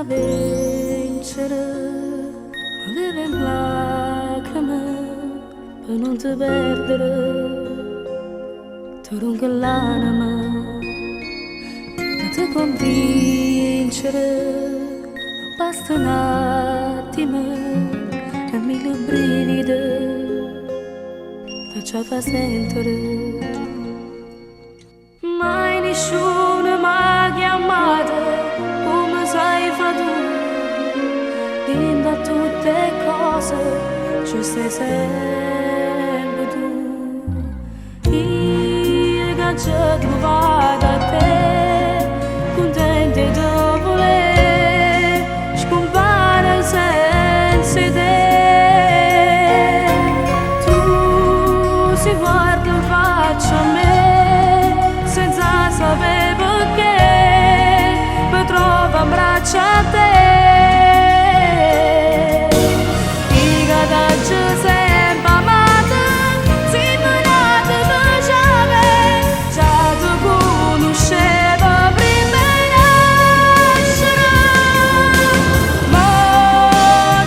vincere, ma vive in lacrime per non ti perdere, ti runga l'anima, ma ti convincere, basta un attimo e mille brividi ti fa sentire. Mai nessuno mi ha chiamato come sai fa tu, dimmi tutte le cose, ci sei sempre tu. Io che ci ho trovato a te, contenta di voler scompare senza te. Tu si guarda in faccia a me senza sapere perché, mi trovo in braccio a te. Dica da giù sempre amata, se mi date facciave, già ti conoscevo prima di nascere. Ma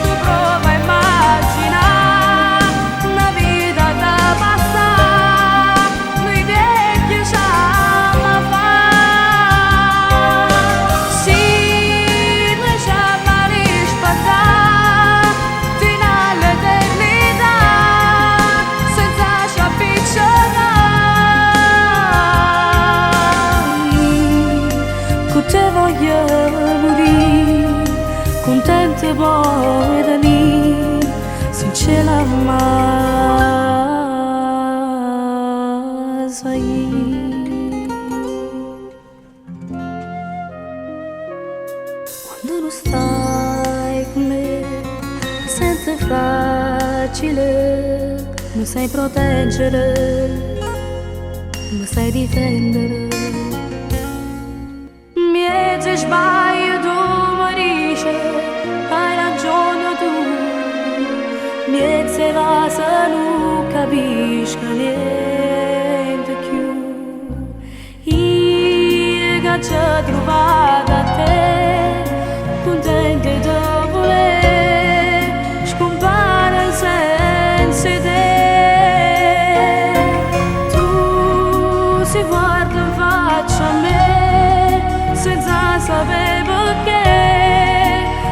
tu prova a immaginare una vita da passare, noi vecchi siamo fa. Sì, noi siamo rispettati fino all'eternità, senza ci appicciare. Con te voglio morire, contento poi da lì, se ce la mai sai. Quando non stai con me, mi sento fragile, mi sai proteggere, mi sai difendere. Miezze sbaglio tu mi dici, hai ragione tu, miezze cose non capisco niente più. Io che ci ho trovato a te, contenta di voler scompare senza te. Tu si guarda in faccia a me senza sapere perché,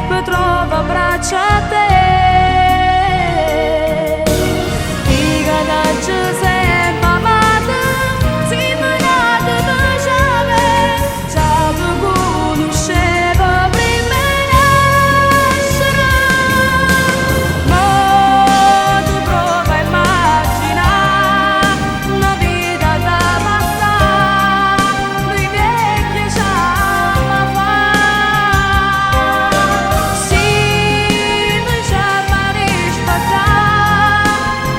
mi trovo a braccia a te. Dica da giù sempre amata, se mi date facciave, già ti conoscevo prima di nascere. Ma tu prova a immaginare una vita da passare, noi vecchi siamo fa. Sì, noi siamo rispettati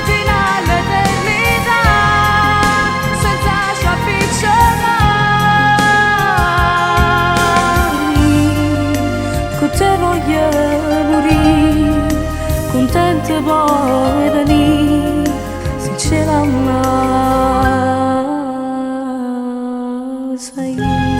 fino all'eternità, senza ci appicciare. Con te voglio morire, contento poi da lì, se ce la mai sai.